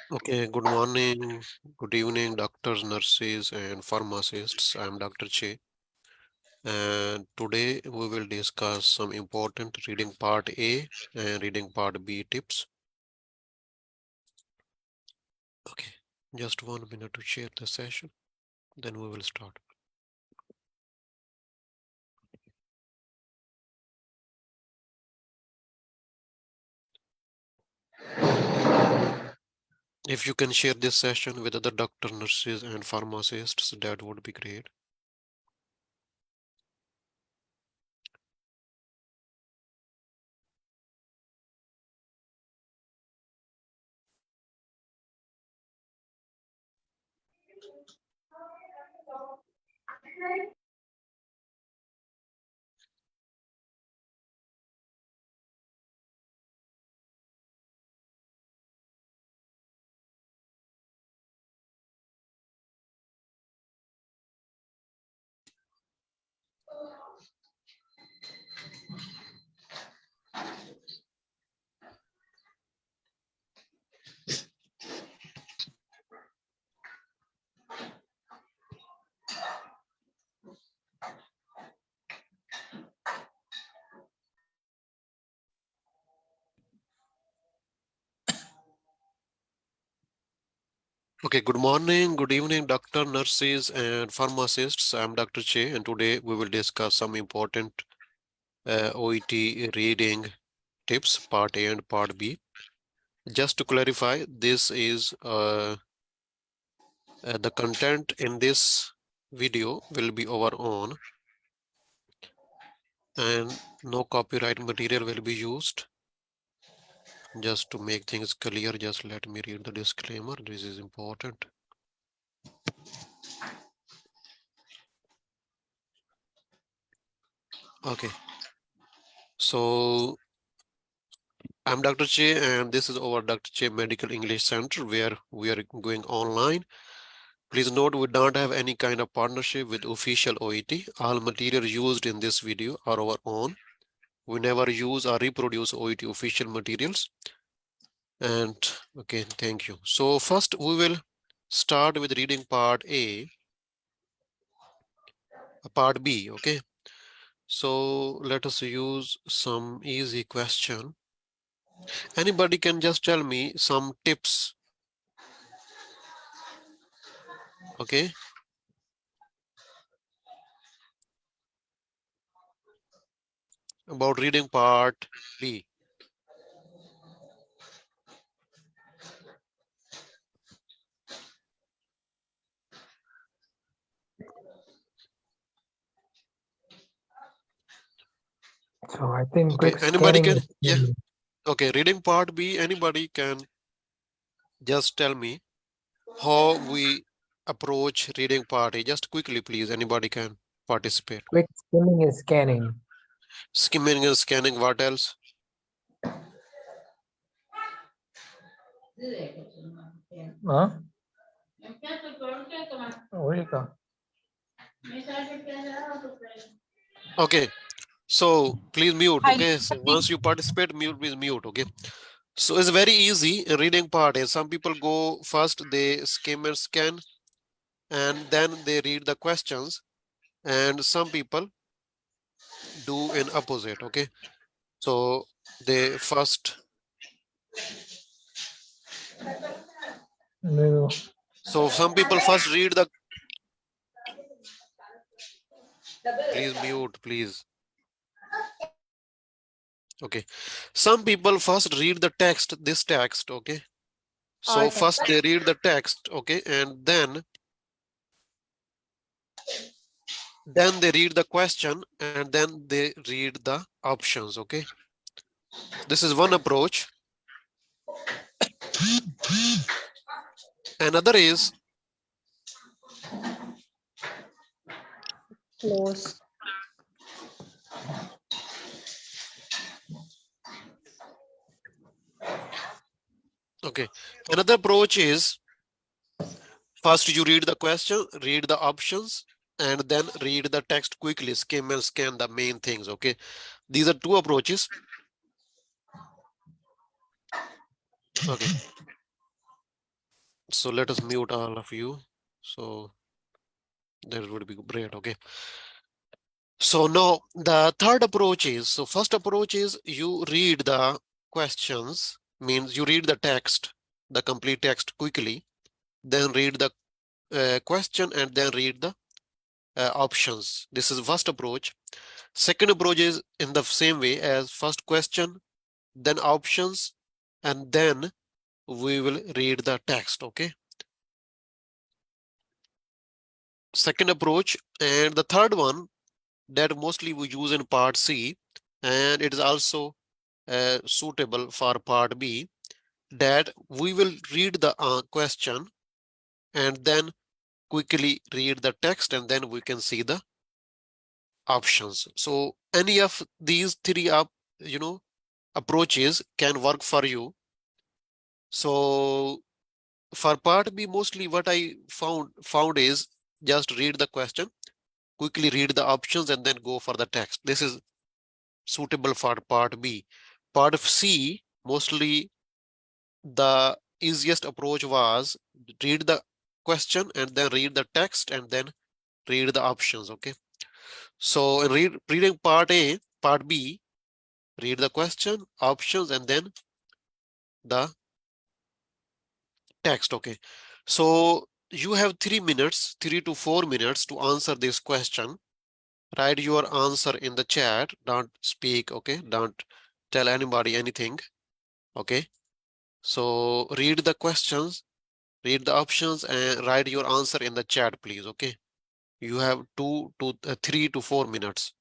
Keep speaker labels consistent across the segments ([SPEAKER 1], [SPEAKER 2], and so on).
[SPEAKER 1] Okay, good morning, good evening, doctors, nurses, and pharmacists. I'm DrChe, and today we will discuss some important reading part A and reading part B tips. Okay, just 1 minute to share the session, then we will start. If you can share this session with other doctors, nurses, and pharmacists, that would be great. Okay, good morning, good evening, doctor, nurses, and pharmacists. I'm DrChe, and today we will discuss some important OET reading tips, part A and part B. Just to clarify, this is the content in this video will be our own, and no copyright material will be used. Just to make things clear, just let me read the disclaimer. This is important. Okay, so I'm DrChe, and this is our DrChe Medical English Center where we are going online. Please note we don't have any kind of partnership with official OET. All material used in this video are our own. We never use or reproduce OET official materials. And okay, thank you. So first we will start with reading part A, part B, okay? So let us use some easy question. Anybody can just tell me some tips, okay? About reading part B.
[SPEAKER 2] So I think
[SPEAKER 1] Okay,
[SPEAKER 2] quick
[SPEAKER 1] anybody
[SPEAKER 2] scanning
[SPEAKER 1] can,
[SPEAKER 2] is
[SPEAKER 1] yeah.
[SPEAKER 2] key.
[SPEAKER 1] Okay, reading part B, anybody can just tell me how we approach reading part A. Just quickly, please, anybody can participate.
[SPEAKER 2] Quick skimming is scanning.
[SPEAKER 1] Skimming and scanning, what else?
[SPEAKER 2] Huh? Ulrika.
[SPEAKER 1] Okay, so please mute, okay? So once you participate, mute, please mute, okay? So it's very easy. Reading part is some people go first, they skim and scan, and then they read the questions, and some people do in opposite, okay? So they first,
[SPEAKER 2] No.
[SPEAKER 1] so some people first read the, please mute, please. Okay, some people first read the text, this text, okay? So first they read the text, okay, and then they read the question, and then they read the options, okay? This is one approach. Another is
[SPEAKER 3] Close.
[SPEAKER 1] okay. Another approach is first you read the question, read the options, and then read the text quickly, skim and scan the main things, okay? These are two approaches. Okay. So let us mute all of you. So that would be great. Okay. So now the third approach is, so first approach is you read the questions, means you read the text, the complete text quickly, then read the question and then read the options. This is first approach. Second approach is in the same way as first question, then options, and then we will read the text. Okay. Second approach. And the third one that mostly we use in part C, and it is also suitable for part B, that we will read the question and then quickly read the text and then we can see the options. So any of these three approaches can work for you. So for part B, mostly what I found is just read the question, quickly read the options and then go for the text. This is suitable for part B. Part of C, mostly the easiest approach was read the question and then read the text and then read the options. Okay. So in reading part A, part B, read the question, options, and then the text. Okay. So you have 3 minutes, 3 to 4 minutes to answer this question. Write your answer in the chat. Don't speak. Okay. Don't tell anybody anything. Okay. So read the questions, read the options, and write your answer in the chat, please. Okay. You have 3 to 4 minutes.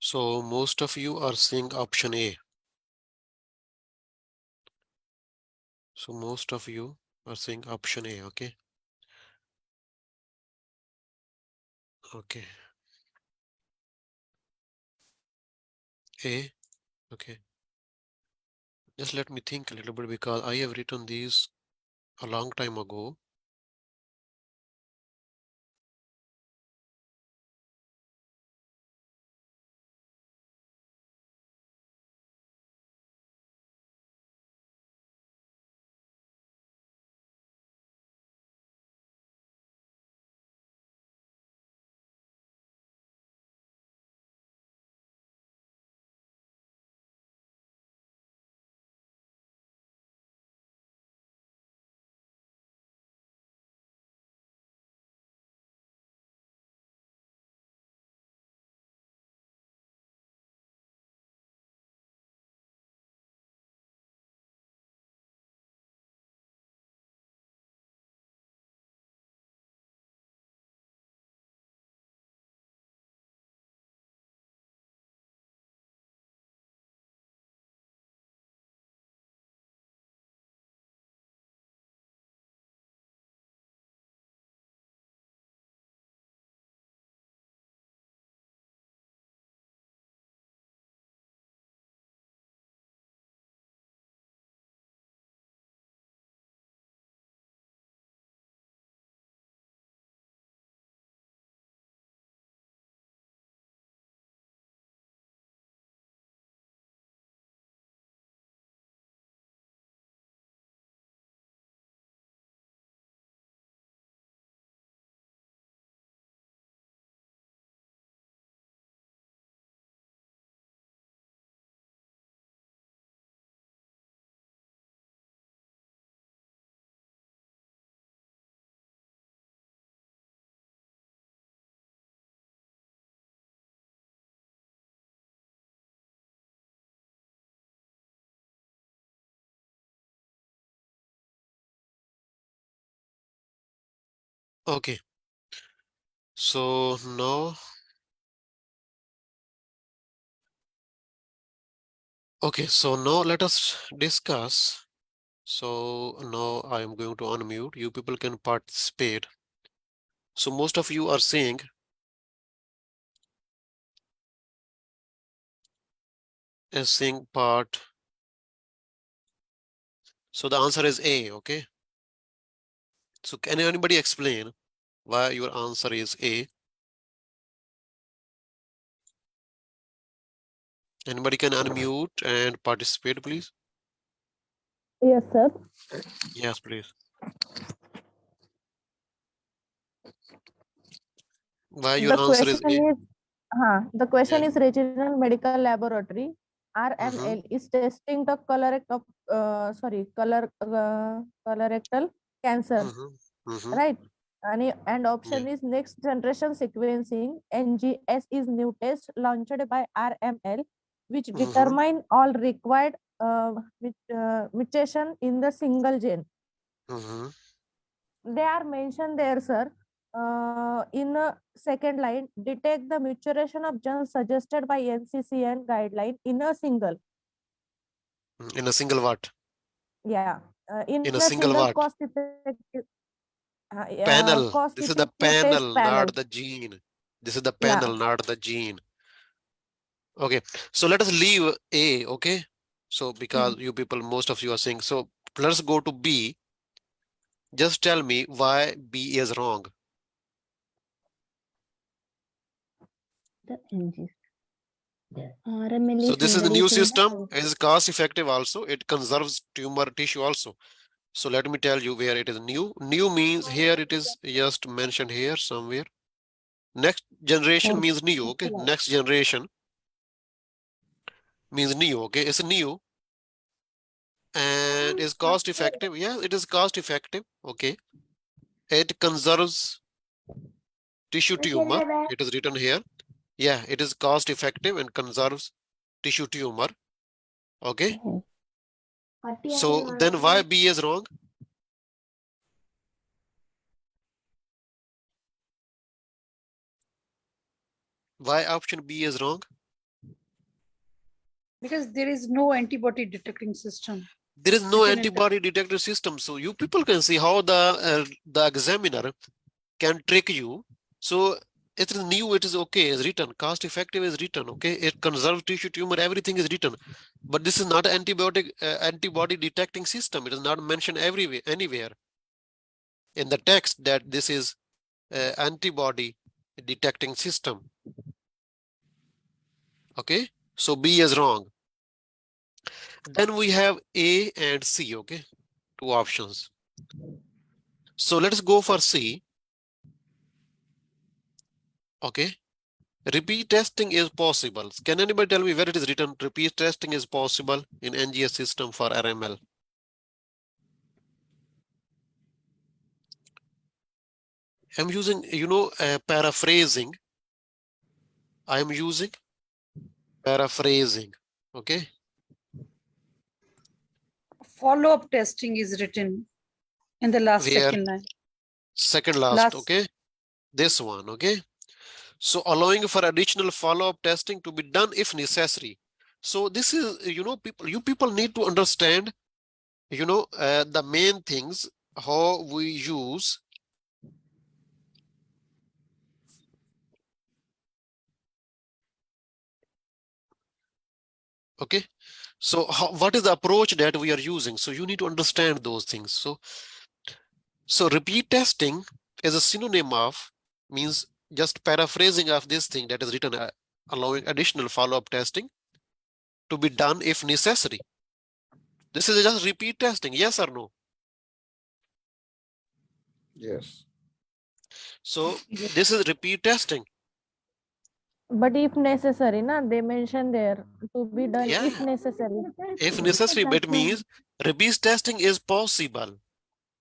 [SPEAKER 1] So most of you are saying option A. So most of you are saying option A, okay? Okay. A, okay. Just let me think a little bit because I have written these a long time ago. Okay. So now, okay, so now let us discuss. So now I am going to unmute. You people can participate. So most of you are saying part. So the answer is A, okay? So can anybody explain why your answer is A? Anybody can unmute and participate, please?
[SPEAKER 3] Yes, sir.
[SPEAKER 1] Yes, please. Why your
[SPEAKER 3] The
[SPEAKER 1] answer is
[SPEAKER 3] question
[SPEAKER 1] A?
[SPEAKER 3] is, the question
[SPEAKER 1] Yeah.
[SPEAKER 3] is Regional Medical Laboratory
[SPEAKER 1] Mm-hmm.
[SPEAKER 3] (RML) is testing the colorectal cancer,
[SPEAKER 1] Mm-hmm. Mm-hmm.
[SPEAKER 3] right? And
[SPEAKER 1] Yeah.
[SPEAKER 3] option is next generation sequencing (NGS) is new test launched by RML, which
[SPEAKER 1] Mm-hmm.
[SPEAKER 3] determine all required mutation in the single gene.
[SPEAKER 1] Mm-hmm.
[SPEAKER 3] They are mentioned there, sir. In a second line, detect the maturation of genes suggested by NCCN guideline in a single.
[SPEAKER 1] In a single what?
[SPEAKER 3] Yeah, in
[SPEAKER 1] In a
[SPEAKER 3] a
[SPEAKER 1] single
[SPEAKER 3] single
[SPEAKER 1] what? Panel.
[SPEAKER 3] cost
[SPEAKER 1] This is the
[SPEAKER 3] effective test
[SPEAKER 1] panel,
[SPEAKER 3] panel.
[SPEAKER 1] not the gene. This is the
[SPEAKER 3] Yeah.
[SPEAKER 1] panel, not the gene. Okay. So let us leave A, okay? So because you people, most of you are saying, so let's go to B. Just tell me why B is wrong.
[SPEAKER 4] The NGs. RML
[SPEAKER 1] So
[SPEAKER 4] is
[SPEAKER 1] this is the new
[SPEAKER 4] introducing
[SPEAKER 1] system. It is cost effective also. It conserves tumor tissue also. So let me tell you where it is new. New means here it is just mentioned here somewhere. Next generation means new, okay? Next generation means new, okay? It's new and is cost effective. Yeah, it is cost effective, okay? It conserves tissue tumor. It is written here. Yeah, it is cost effective and conserves tissue tumor, okay? So then why B is wrong? Why option B is wrong?
[SPEAKER 5] Because there is no antibody detecting system.
[SPEAKER 1] There is no
[SPEAKER 5] Written in the-
[SPEAKER 1] antibody detector system. So you people can see how the examiner can trick you. So it is new, it is okay, is written. Cost effective is written. Okay, it conserves tissue tumor, everything is written. But this is not antibody detecting system. It is not mentioned everywhere, anywhere in the text that this is antibody detecting system. Okay, so B is wrong. Then we have A and C. Okay, two options. So let's go for C. Okay, repeat testing is possible. Can anybody tell me where it is written? Repeat testing is possible in NGS system for RML. I'm using, paraphrasing. I'm using paraphrasing. Okay,
[SPEAKER 5] Follow-up testing is written in the last
[SPEAKER 1] where
[SPEAKER 5] second line.
[SPEAKER 1] second last. Okay, this one. Okay, so allowing for additional follow-up testing to be done if necessary. So this is, you people need to understand, the main things how we use. Okay, so what is the approach that we are using? So you need to understand those things. So repeat testing is a synonym of, means just paraphrasing of this thing that is written, allowing additional follow-up testing to be done if necessary. This is just repeat testing, yes or no?
[SPEAKER 6] Yes.
[SPEAKER 1] So this is repeat testing.
[SPEAKER 3] But if necessary, na, they mention there to be done
[SPEAKER 1] Yeah,
[SPEAKER 3] if necessary.
[SPEAKER 1] if necessary, but it means repeat testing is possible,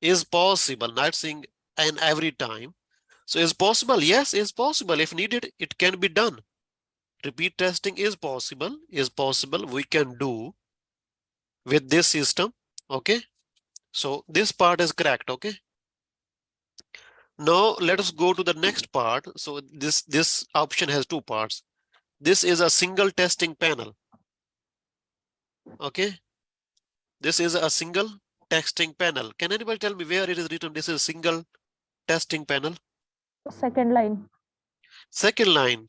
[SPEAKER 1] not saying and every time. So is possible, yes, is possible. If needed, it can be done. Repeat testing is possible, we can do with this system. Okay, so this part is correct. Okay, now let us go to the next part. So this option has two parts. This is a single testing panel. Okay, this is a single testing panel. Can anybody tell me where it is written this is a single testing panel?
[SPEAKER 3] Second line.
[SPEAKER 1] Second line.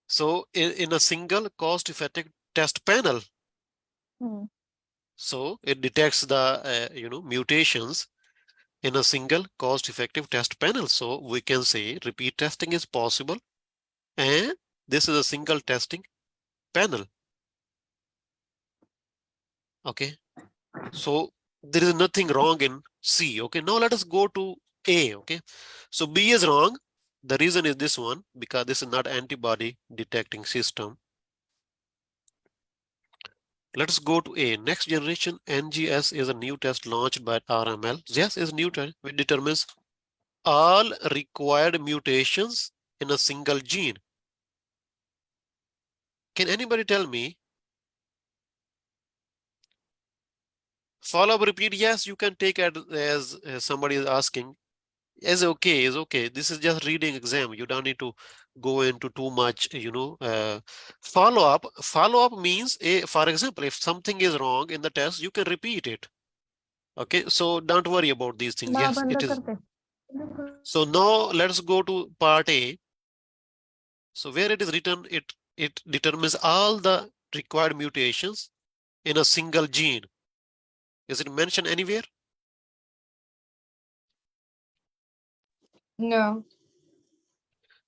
[SPEAKER 1] So in a single cost-effective test panel,
[SPEAKER 3] Hmm.
[SPEAKER 1] so it detects the mutations in a single cost-effective test panel. So we can say repeat testing is possible, and this is a single testing panel. Okay, so there is nothing wrong in C. Okay, now let us go to A. Okay, so B is wrong. The reason is this one, because this is not antibody detecting system. Let's go to A. Next generation NGS is a new test launched by RML. Yes, is new test which determines all required mutations in a single gene. Can anybody tell me? Follow-up repeat, yes, you can take it as somebody is asking. Is okay. This is just reading exam. You don't need to go into too much, follow-up. Follow-up means, for example, if something is wrong in the test, you can repeat it. Okay, so don't worry about these things.
[SPEAKER 3] Ba
[SPEAKER 1] Yes,
[SPEAKER 3] banda
[SPEAKER 1] it is.
[SPEAKER 3] karte.
[SPEAKER 1] So now let's go to part A. So where it is written, it determines all the required mutations in a single gene. Is it mentioned anywhere?
[SPEAKER 7] No.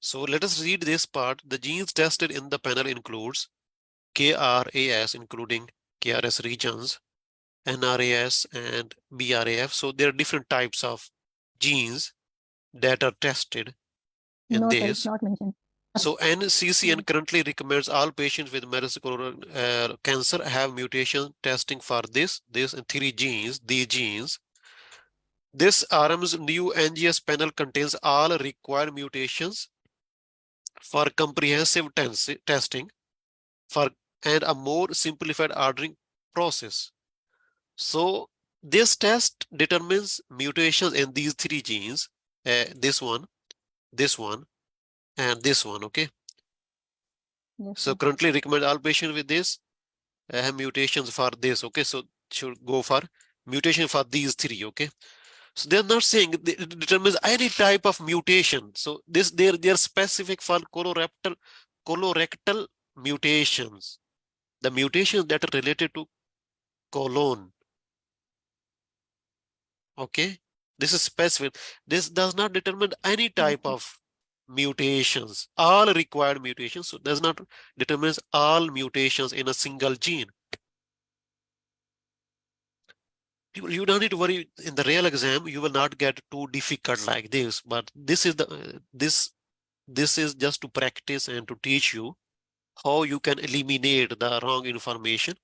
[SPEAKER 1] So let us read this part. The genes tested in the panel includes KRAS, including KRS regions, NRAS and BRAF. So there are different types of genes that are tested in
[SPEAKER 4] No, sir, it's
[SPEAKER 1] this.
[SPEAKER 4] not mentioned.
[SPEAKER 1] So NCCN currently recommends all patients with metastatic cancer have mutation testing for this and three genes, these genes. This RM's new NGS panel contains all required mutations for comprehensive testing and a more simplified ordering process. So this test determines mutations in these three genes, this one, and this one. Okay.
[SPEAKER 4] Yes,
[SPEAKER 1] So
[SPEAKER 4] sir.
[SPEAKER 1] currently recommend all patients with this I have mutations for this. Okay, so should go for mutation for these three. Okay, so they're not saying it determines any type of mutation. So this they're specific for colorectal mutations, the mutations that are related to colon. Okay, this is specific. This does not determine any type
[SPEAKER 4] Okay.
[SPEAKER 1] of mutations, all required mutations. So does not determines all mutations in a single gene. You don't need to worry. In the real exam, you will not get too difficult like this. But this is the this is just to practice and to teach you how you can eliminate the wrong information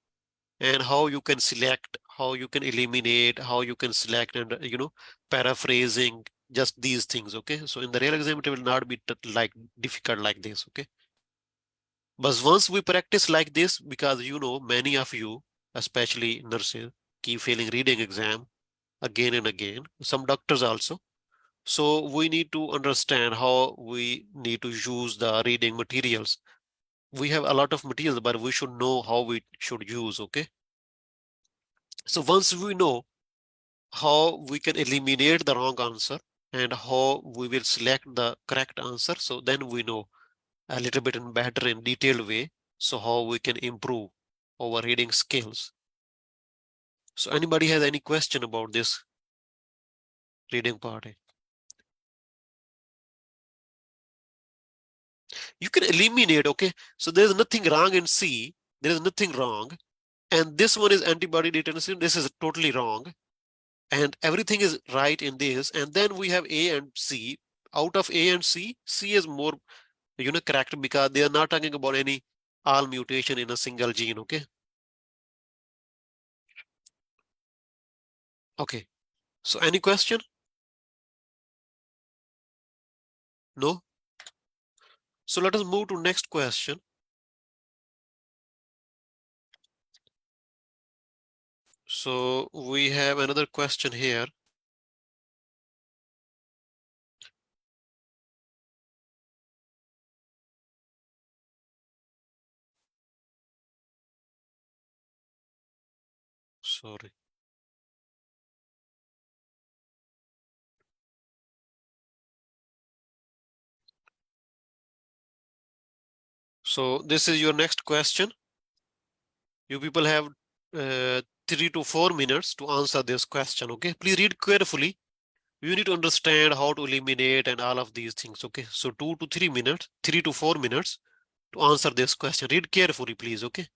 [SPEAKER 1] and how you can select, how you can eliminate, how you can select, and paraphrasing just these things. Okay, so in the real exam it will not be like difficult like this. Okay, but once we practice like this, because many of you, especially nurses, keep failing reading exam again and again, some doctors also. So we need to understand how we need to use the reading materials. We have a lot of materials, but we should know how we should use. Okay, so once we know how we can eliminate the wrong answer and how we will select the correct answer, so then we know a little bit in better in detailed way, so how we can improve our reading skills. So anybody has any question about this reading part? You can eliminate. Okay, so there is nothing wrong in C, there is nothing wrong, and this one is antibody determination, this is totally wrong, and everything is right in this, and then we have A and C. Out of A and C, C is more correct, because they are not talking about any all mutation in a single gene. Okay, okay, so any question? No? So let us move to next question. So we have another question here. Sorry. So this is your next question. You people have 3 to 4 minutes to answer this question. Okay, please read carefully. You need to understand how to eliminate and all of these things. Okay, so 2 to 3 minutes, 3 to 4 minutes to answer this question. Read carefully, please. Okay.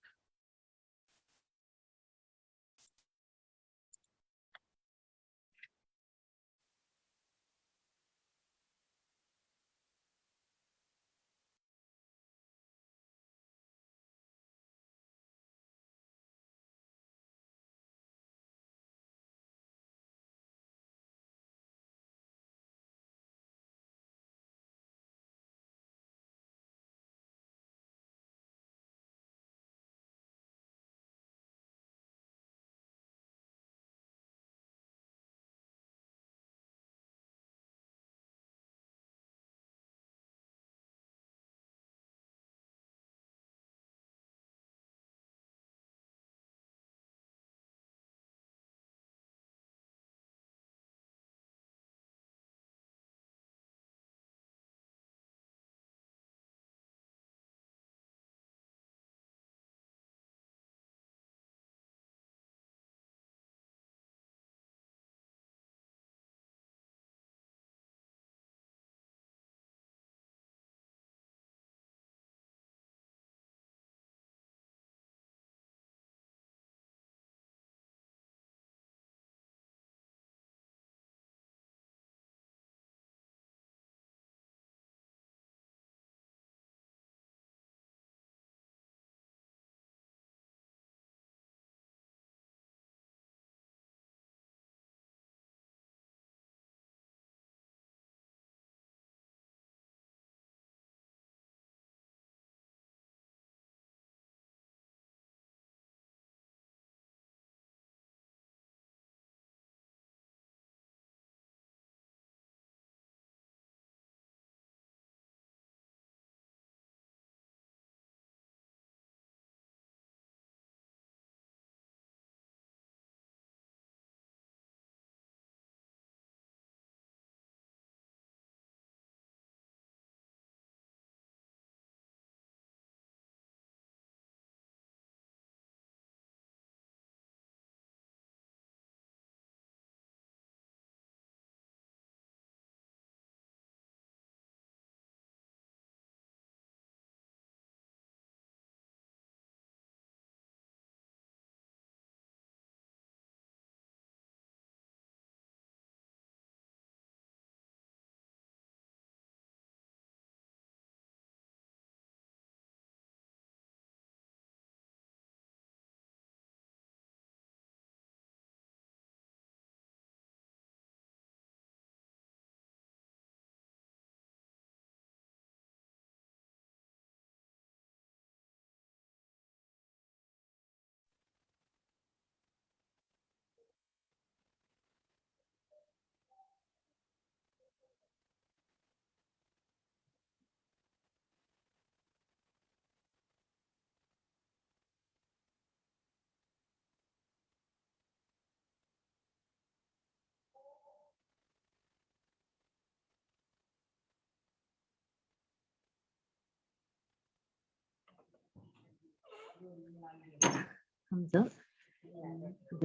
[SPEAKER 4] Hamza.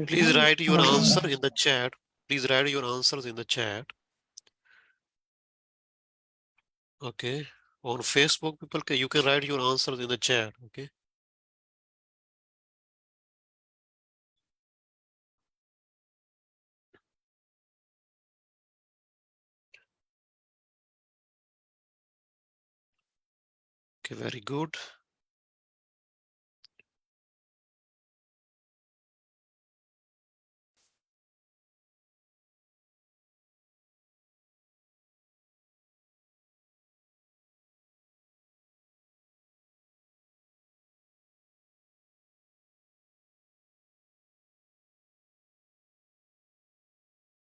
[SPEAKER 1] Please write your
[SPEAKER 2] Okay.
[SPEAKER 1] answer in the chat. Please write your answers in the chat. Okay. On Facebook, people, you can write your answers in the chat. Okay. Okay, very good.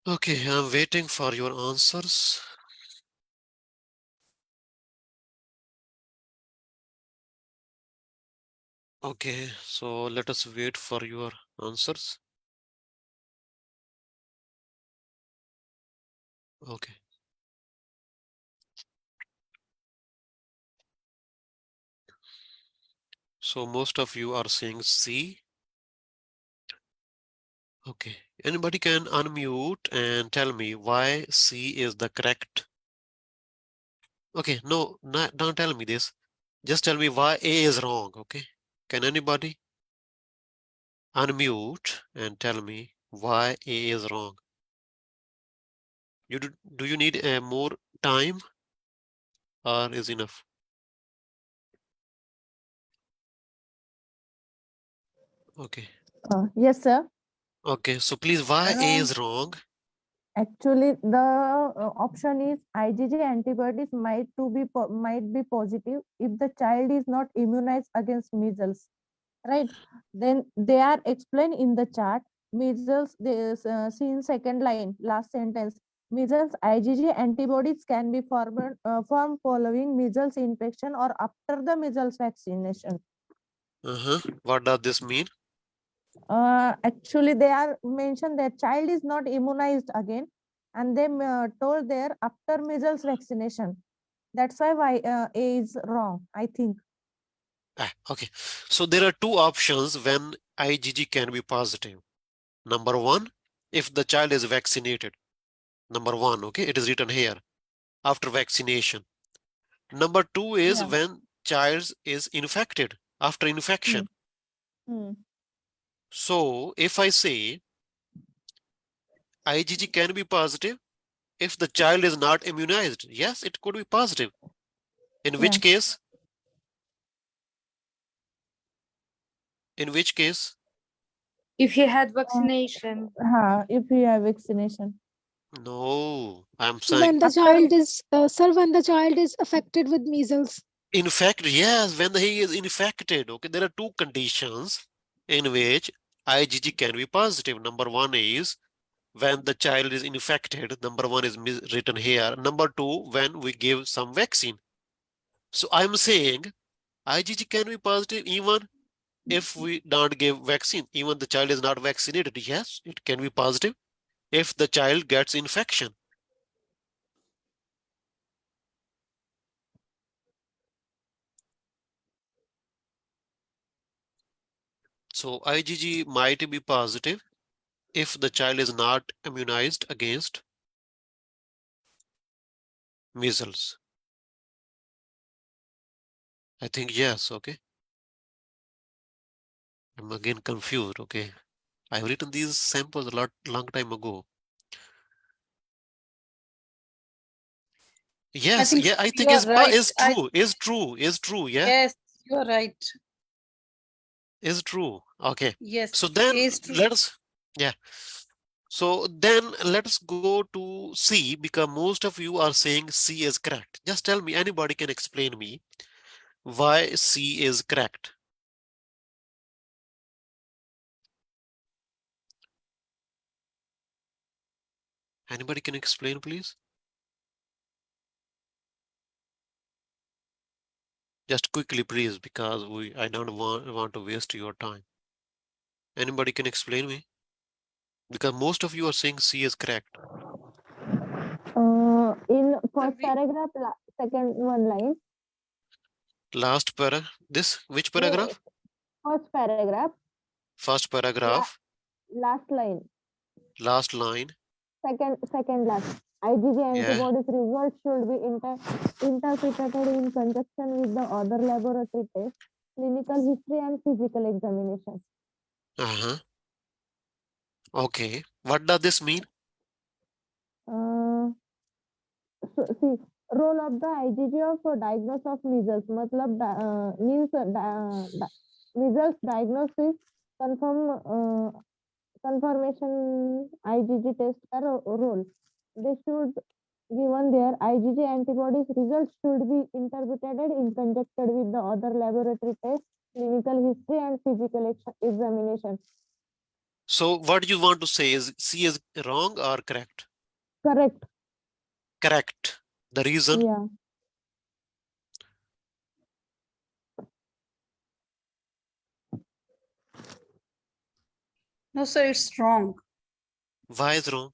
[SPEAKER 1] Okay, I'm waiting for your answers. Okay, so let us wait for your answers. Okay. So most of you are saying C. Okay. Anybody can unmute and tell me why C is the correct. Okay, no, don't tell me this. Just tell me why A is wrong. Okay. Can anybody unmute and tell me why A is wrong? Do you need more time or is enough? Okay.
[SPEAKER 3] Yes, sir.
[SPEAKER 1] Okay, so please, why A is wrong?
[SPEAKER 3] Actually, the option is IgG antibodies might be positive if the child is not immunized against measles, right? Then they are explained in the chart. Measles, see in second line, last sentence. Measles IgG antibodies can be formed following measles infection or after the measles vaccination.
[SPEAKER 1] What does this mean?
[SPEAKER 3] Actually, they are mentioned that child is not immunized again, and they told there after measles vaccination. That's why A is wrong, I think.
[SPEAKER 1] Okay, so there are two options when IgG can be positive. Number one, if the child is vaccinated. Number one, okay, it is written here, after vaccination. Number two is
[SPEAKER 3] Yeah.
[SPEAKER 1] when child is infected, after infection. So if I say IgG can be positive if the child is not immunized, yes, it could be positive. In which case? In which case?
[SPEAKER 5] If he had vaccination.
[SPEAKER 3] If you have vaccination.
[SPEAKER 1] No, I'm saying.
[SPEAKER 6] When the child is, sir, when the child is affected with measles.
[SPEAKER 1] In fact, yes, when he is infected, okay, there are two conditions in which IgG can be positive. Number one is when the child is infected. Number one is written here. Number two, when we give some vaccine. So I'm saying IgG can be positive even if we don't give vaccine, even the child is not vaccinated. Yes, it can be positive if the child gets infection. So IgG might be positive if the child is not immunized against measles. I think yes, okay. I'm again confused, okay. I've written these samples a long time ago. Yes, yeah, I think
[SPEAKER 5] you are right.
[SPEAKER 1] is true, yeah.
[SPEAKER 5] Yes, you are right.
[SPEAKER 1] Is true. Okay.
[SPEAKER 5] Yes,
[SPEAKER 1] So then
[SPEAKER 5] A is true.
[SPEAKER 1] yeah. So then let's go to C because most of you are saying C is correct. Just tell me, anybody can explain me why C is correct. Anybody can explain, please? Just quickly, please, because I don't want to waste your time. Anybody can explain me? Because most of you are saying C is correct.
[SPEAKER 3] In first paragraph, second one line.
[SPEAKER 1] Last paragraph. Which paragraph?
[SPEAKER 3] First paragraph,
[SPEAKER 1] First paragraph,
[SPEAKER 3] last line,
[SPEAKER 1] last line.
[SPEAKER 3] second last. IgG
[SPEAKER 1] Yeah.
[SPEAKER 3] antibodies results should be interpreted in conjunction with the other laboratory tests, clinical history and physical examination.
[SPEAKER 1] Uh-huh. Okay. What does this mean?
[SPEAKER 3] So, see, role of the IgG for diagnosis of measles मतलब means measles diagnosis confirmation IgG test का role. They should given their IgG antibodies results should be interpreted in conjunction with the other laboratory tests, clinical history and physical examination.
[SPEAKER 1] So what you want to say is C is wrong or correct?
[SPEAKER 3] Correct.
[SPEAKER 1] Correct. The reason?
[SPEAKER 3] Yeah.
[SPEAKER 5] No, sir, it's wrong.
[SPEAKER 1] Why is wrong?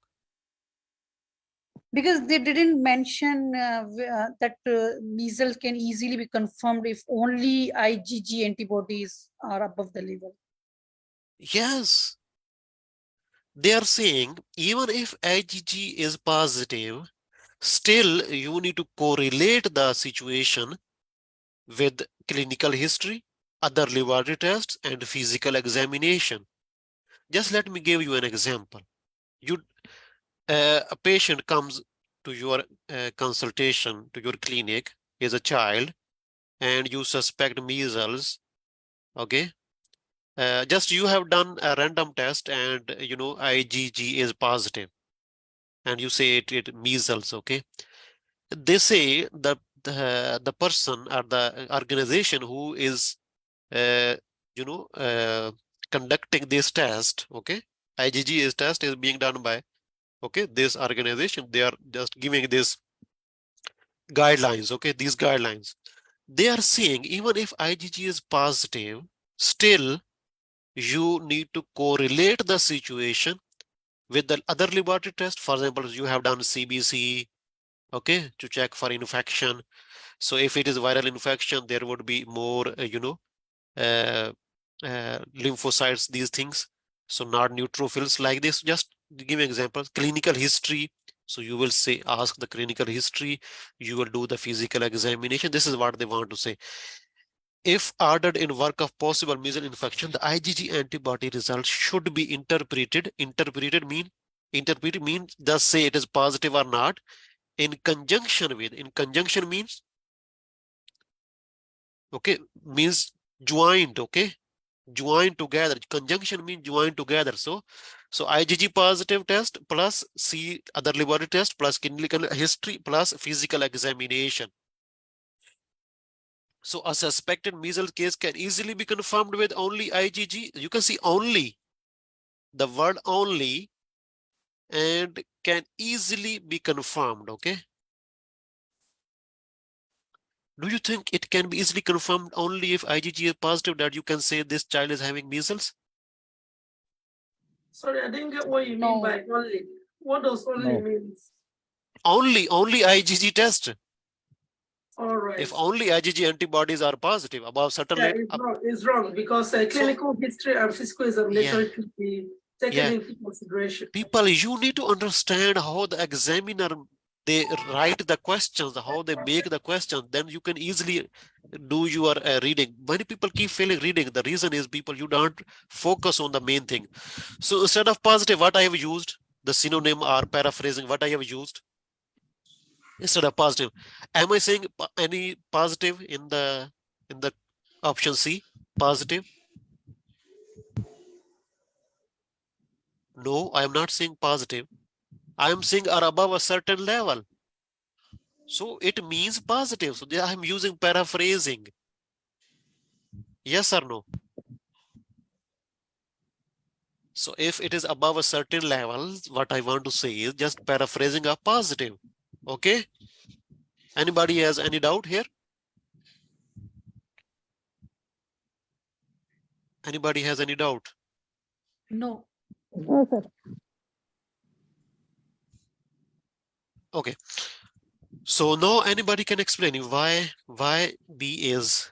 [SPEAKER 5] Because they didn't mention that measles can easily be confirmed if only IgG antibodies are above the level.
[SPEAKER 1] Yes. They are saying even if IgG is positive, still you need to correlate the situation with clinical history, other laboratory tests, and physical examination. Just let me give you an example. A patient comes to your consultation, to your clinic, is a child, and you suspect measles. Okay. Just you have done a random test and IgG is positive and you say it measles. Okay. They say that the person or the organization who is uh, conducting this test, okay, IgG is test is being done by, okay, this organization. They are just giving this guidelines, okay, these guidelines. They are saying even if IgG is positive, still you need to correlate the situation with the other laboratory test. For example, you have done CBC, okay, to check for infection. So if it is viral infection, there would be more, lymphocytes, these things. So not neutrophils like this. Just give examples. Clinical history. So you will say, ask the clinical history. You will do the physical examination. This is what they want to say. If ordered in work of possible measles infection, the IgG antibody results should be interpreted. Interpreted means just say it is positive or not. In conjunction with. In conjunction means, okay, means joined. Okay, joined together. Conjunction means joined together. So IgG positive test plus C other laboratory test plus clinical history plus physical examination. So a suspected measles case can easily be confirmed with only IgG. You can see only, the word only, and can easily be confirmed. Okay. Do you think it can be easily confirmed only if IgG is positive that you can say this child is having measles?
[SPEAKER 7] Sorry, I didn't get what you
[SPEAKER 5] No.
[SPEAKER 7] mean by only. What does only means?
[SPEAKER 1] Only IgG test.
[SPEAKER 7] All right.
[SPEAKER 1] If only IgG antibodies are positive above certain
[SPEAKER 7] Yeah, it's wrong because clinical history and physical examination should be taken into consideration.
[SPEAKER 1] People, you need to understand how the examiner, they write the questions, how they make the questions, then you can easily do your reading. Many people keep failing reading. The reason is people, you don't focus on the main thing. So instead of positive, what I have used, the synonym or paraphrasing, what I have used instead of positive. Am I saying any positive in the option C? Positive? No, I am not saying positive. I am saying are above a certain level. So it means positive. So I am using paraphrasing. Yes or no? So if it is above a certain level, what I want to say is just paraphrasing a positive. Okay. Anybody has any doubt here? Anybody has any doubt?
[SPEAKER 5] No.
[SPEAKER 3] No, sir.
[SPEAKER 1] Okay. So now anybody can explain why B is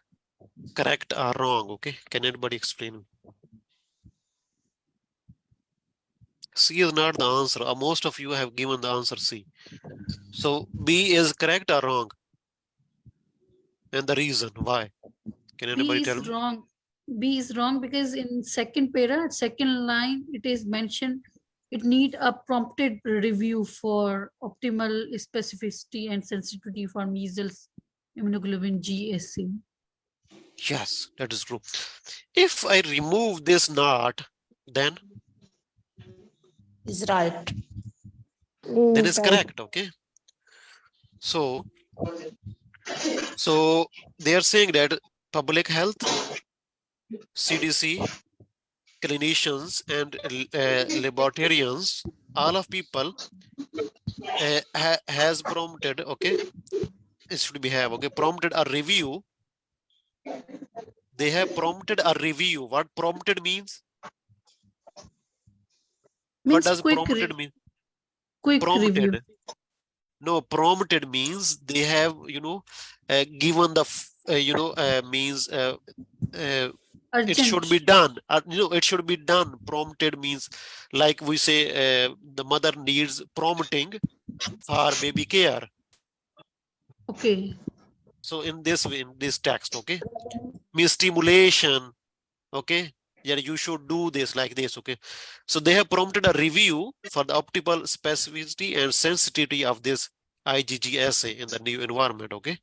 [SPEAKER 1] correct or wrong? Okay, can anybody explain? C is not the answer. Most of you have given the answer C. So B is correct or wrong? And the reason why? Can anybody
[SPEAKER 5] B
[SPEAKER 1] tell
[SPEAKER 5] is
[SPEAKER 1] me?
[SPEAKER 5] wrong. B is wrong because in second para, second line, it is mentioned it need a prompted review for optimal specificity and sensitivity for measles immunoglobulin GSC.
[SPEAKER 1] Yes, that is true. If I remove this not, then
[SPEAKER 7] Is right.
[SPEAKER 1] then
[SPEAKER 3] Is
[SPEAKER 1] it's
[SPEAKER 3] right.
[SPEAKER 1] correct. Okay. So they are saying that public health, CDC, clinicians, and laboratorians, all of people has prompted. Okay, it should be have. Okay, prompted a review. They have prompted a review. What prompted means? What
[SPEAKER 5] Means
[SPEAKER 1] does prompted mean?
[SPEAKER 5] quick review.
[SPEAKER 1] Prompted. No, prompted means they have, given the, means it should
[SPEAKER 5] Urgent.
[SPEAKER 1] be done. It should be done. Prompted means, like we say, the mother needs prompting for baby care.
[SPEAKER 5] Okay.
[SPEAKER 1] So in this way, in this text, okay, means stimulation. Okay, yeah, you should do this like this. Okay, so they have prompted a review for the optimal specificity and sensitivity of this IgG assay in the new environment. Okay,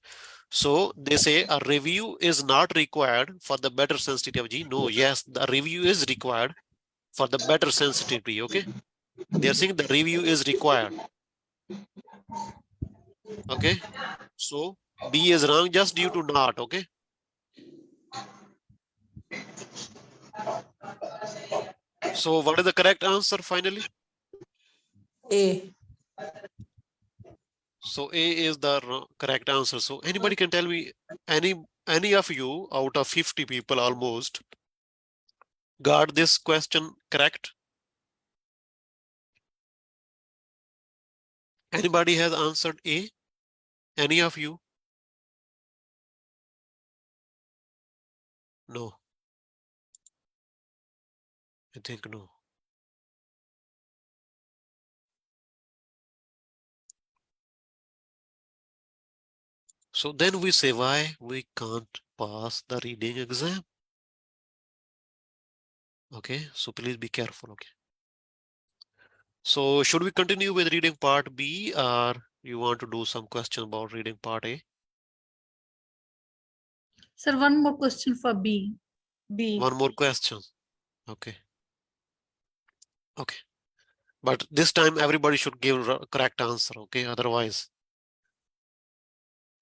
[SPEAKER 1] so they say a review is not required for the better sensitivity of gene. No, yes, the review is required for the better sensitivity. Okay, they are saying the review is required. Okay, so B is wrong just due to not. Okay, so what is the correct answer finally?
[SPEAKER 7] A.
[SPEAKER 1] So A is the correct answer. So anybody can tell me, any of you out of 50 people almost got this question correct? Anybody has answered A? Any of you? No. I think no. So then we say why we can't pass the reading exam. Okay, so please be careful. Okay. So should we continue with reading part B, or you want to do some question about reading part A?
[SPEAKER 5] Sir, one more question for B.
[SPEAKER 1] One more question. Okay. Okay. But this time everybody should give correct answer. Okay. Otherwise.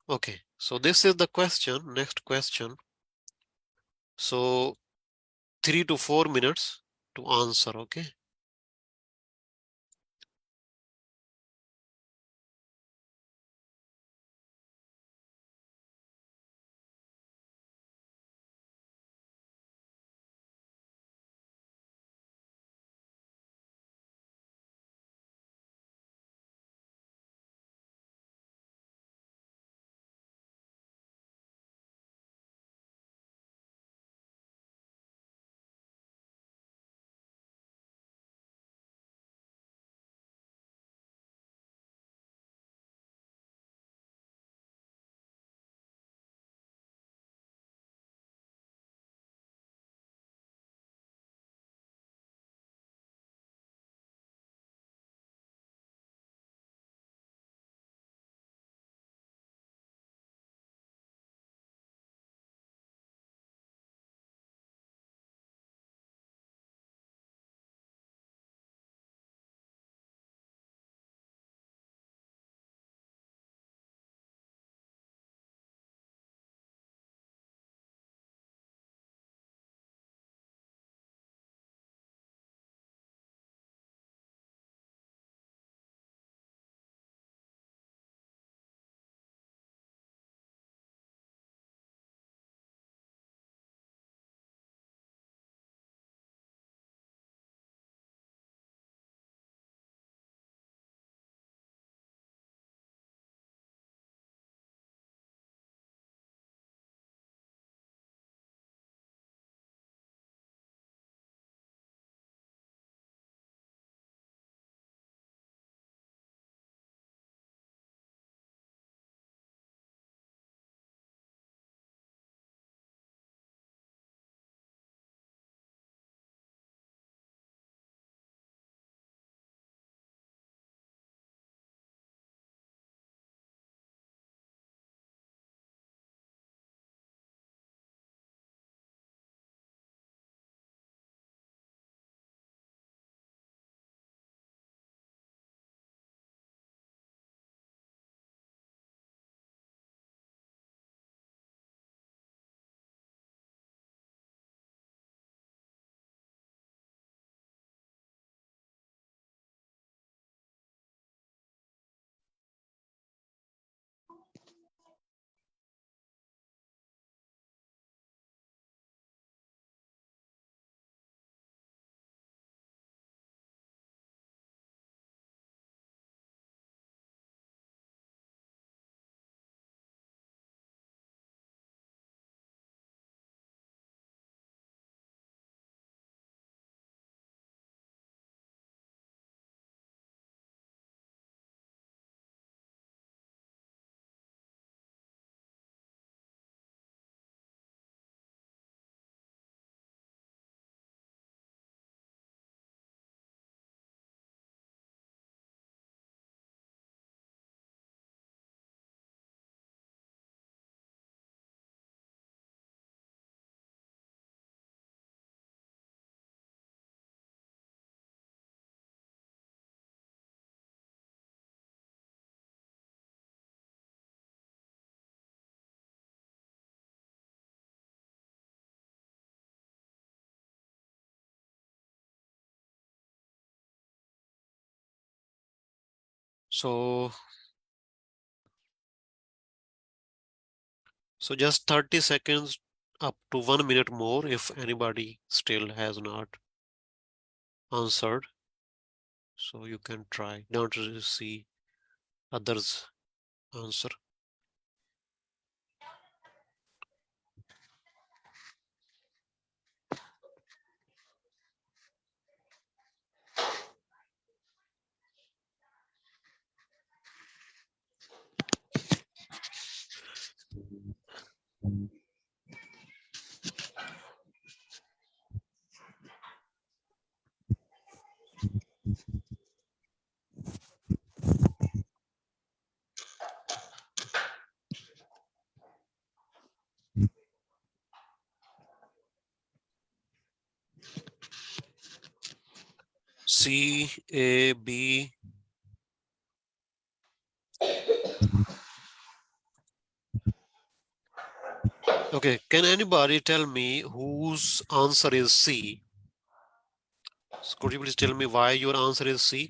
[SPEAKER 1] Okay. So this is the question. Next question. So 3 to 4 minutes to answer. Okay. So just 30 seconds up to 1 minute more if anybody still has not answered. So you can try. Don't see others answer. C, A, B. Okay, can anybody tell me whose answer is C? So could you please tell me why your answer is C?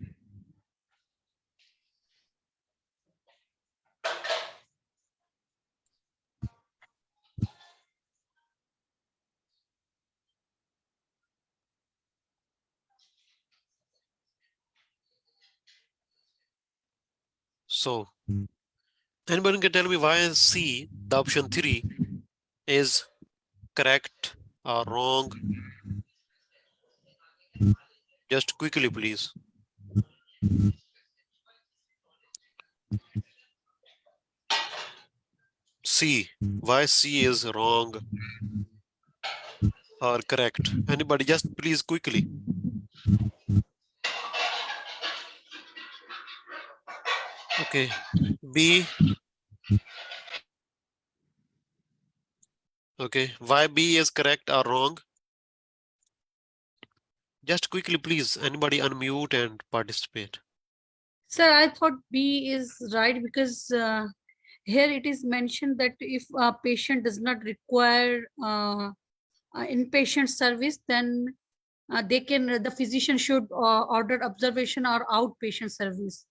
[SPEAKER 1] So anybody can tell me why C, the option 3, is correct or wrong? Just quickly, please. C, why C is wrong or correct? Anybody, just please quickly. Okay, B. Okay, why B is correct or wrong? Just quickly, please. Anybody unmute and participate.
[SPEAKER 5] Sir, I thought B is right because here it is mentioned that if a patient does not require inpatient service, then the physician should order observation or outpatient service.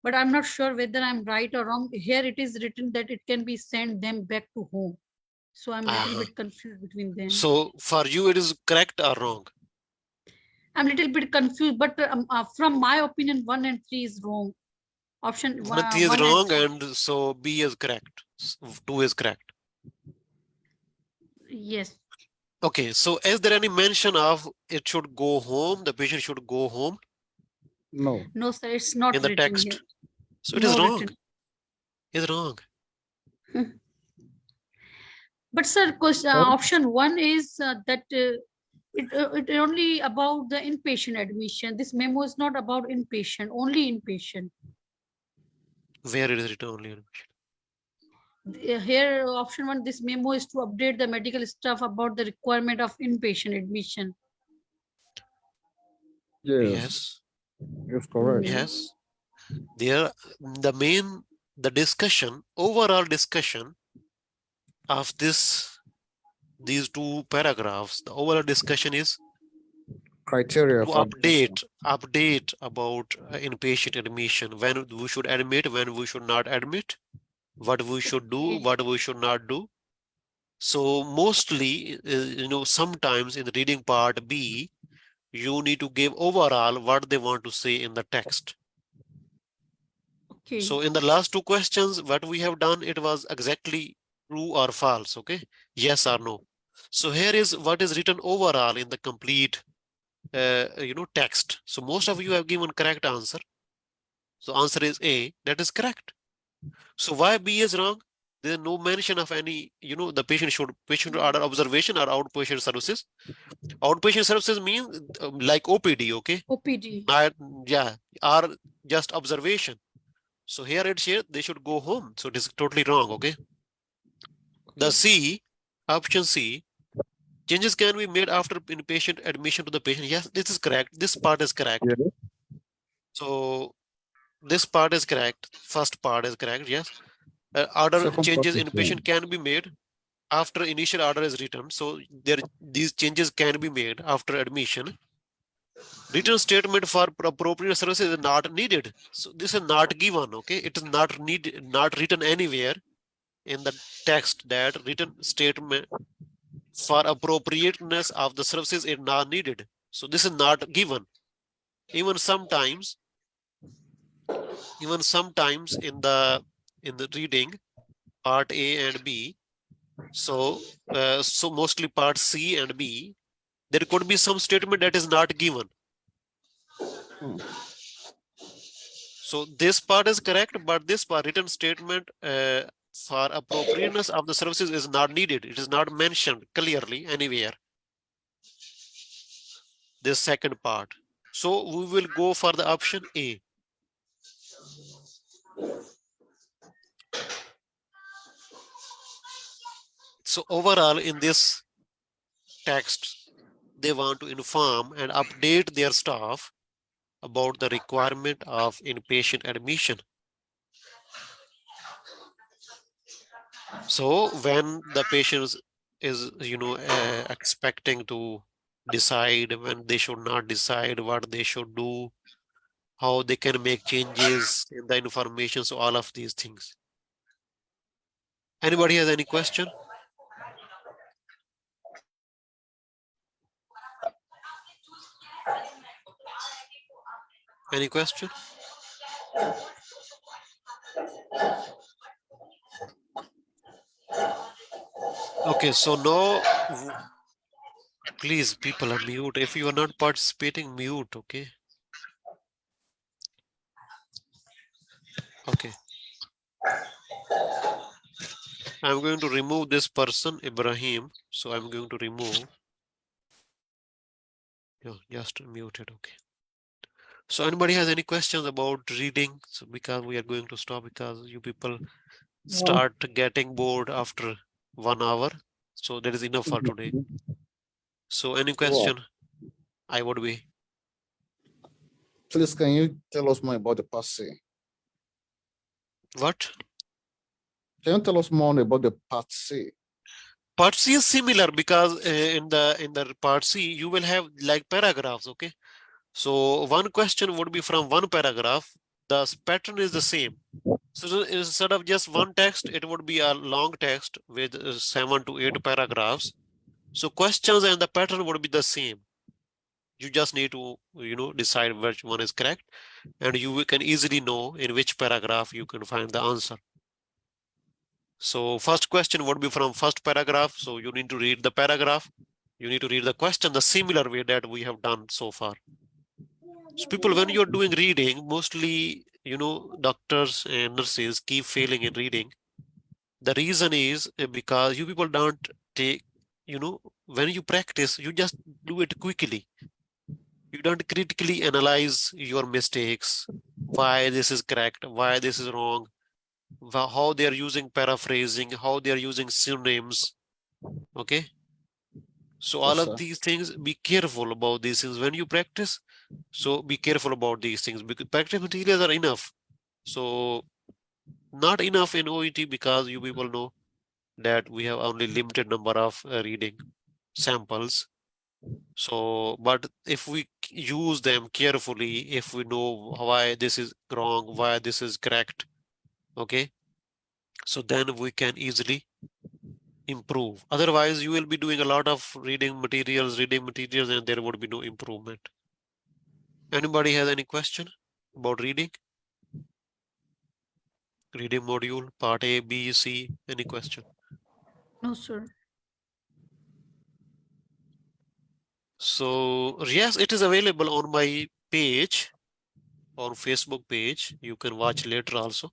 [SPEAKER 5] But I'm not sure whether I'm right or wrong. Here it is written that it can be sent them back to home. So I'm a little bit confused between them.
[SPEAKER 1] So for you, it is correct or wrong?
[SPEAKER 5] I'm a little bit confused, but from my opinion, 1 and 3 is wrong. Option
[SPEAKER 1] 1 and 3 is wrong, and so B is correct. 2 is correct.
[SPEAKER 5] Yes.
[SPEAKER 1] Okay, so is there any mention of it should go home? The patient should go home?
[SPEAKER 8] No.
[SPEAKER 5] No, sir, it's not
[SPEAKER 1] in the
[SPEAKER 5] written
[SPEAKER 1] text.
[SPEAKER 5] here.
[SPEAKER 1] So it is
[SPEAKER 5] No
[SPEAKER 1] wrong.
[SPEAKER 5] written.
[SPEAKER 1] It's wrong.
[SPEAKER 5] But sir,
[SPEAKER 8] Sir?
[SPEAKER 5] option 1 is that it only about the inpatient admission. This memo is not about inpatient, only inpatient.
[SPEAKER 1] Where it is written only admission?
[SPEAKER 5] Here, option 1, this memo is to update the medical staff about the requirement of inpatient admission.
[SPEAKER 8] Yes. Yes, correct.
[SPEAKER 1] Yes. There, the discussion, overall discussion of these 2 paragraphs, the overall discussion is
[SPEAKER 8] Criteria
[SPEAKER 1] to
[SPEAKER 8] for
[SPEAKER 1] update about inpatient admission, when we should admit, when we should not admit, what we should do, what we should not do. So mostly, sometimes in the reading part B, you need to give overall what they want to say in the text.
[SPEAKER 5] Okay.
[SPEAKER 1] So in the last 2 questions, what we have done, it was exactly true or false, okay? Yes or no. So here is what is written overall in the complete, text. So most of you have given correct answer. So answer is A, that is correct. So why B is wrong? There is no mention of any, the patient should order observation or outpatient services. Outpatient services mean like OPD, okay?
[SPEAKER 5] OPD.
[SPEAKER 1] Yeah, or just observation. So here it's here, they should go home. So it is totally wrong, okay? The C, option C, changes can be made after inpatient admission to the patient. Yes, this is correct. This part is correct.
[SPEAKER 8] Yeah.
[SPEAKER 1] So this part is correct. First part is correct, yes. Order
[SPEAKER 8] Second
[SPEAKER 1] changes
[SPEAKER 8] part
[SPEAKER 1] in
[SPEAKER 8] is
[SPEAKER 1] patient can be made after initial order is written. So these changes can be made after admission. Written statement for appropriate services is not needed. So this is not given, okay? It is not written anywhere in the text that written statement for appropriateness of the services is not needed. So this is not given. Even sometimes in the reading part A and B, so mostly part C and B, there could be some statement that is not given. So this part is correct, but this part written statement for appropriateness of the services is not needed. It is not mentioned clearly anywhere. This second part. So we will go for the option A. So overall in this text, they want to inform and update their staff about the requirement of inpatient admission. So when the patient is, expecting to decide when they should not decide, what they should do, how they can make changes in the information, so all of these things. Anybody has any question? Any question? Okay, so now, please, people are mute. If you are not participating, mute, okay? Okay. I'm going to remove this person, Ibrahim. So I'm going to remove. Yeah, just mute it, okay. So anybody has any questions about reading? So because we are going to stop because you people start getting bored after 1 hour. So that is enough for today. So any question? I would be.
[SPEAKER 8] Please, can you tell us more about the Part C?
[SPEAKER 1] What?
[SPEAKER 8] Can you tell us more about the Part C?
[SPEAKER 1] Part C is similar because in the Part C you will have like paragraphs, okay? So one question would be from one paragraph. The pattern is the same. So instead of just one text, it would be a long text with 7 to 8 paragraphs. So questions and the pattern would be the same. You just need to, decide which one is correct, and you can easily know in which paragraph you can find the answer. So first question would be from first paragraph. So you need to read the paragraph. You need to read the question the similar way that we have done so far. So people, when you're doing reading, mostly, doctors and nurses keep failing in reading. The reason is because you people don't take, when you practice, you just do it quickly. You don't critically analyze your mistakes, why this is correct, why this is wrong, how they're using paraphrasing, how they're using synonyms. Okay. So all of these things, be careful about these things when you practice. So be careful about these things because practice materials are enough. So not enough in OET because you people know that we have only limited number of reading samples. So, but if we use them carefully, if we know why this is wrong, why this is correct, okay, so then we can easily improve. Otherwise, you will be doing a lot of reading materials, and there would be no improvement. Anybody has any question about reading? Reading module, part A, B, C, any question?
[SPEAKER 5] No, sir.
[SPEAKER 1] So yes, it is available on my page, on Facebook page. You can watch later also.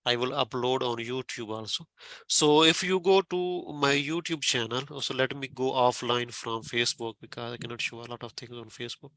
[SPEAKER 1] I will upload on YouTube also. So if you go to my YouTube channel, also let me go offline from Facebook because I cannot show a lot of things on Facebook.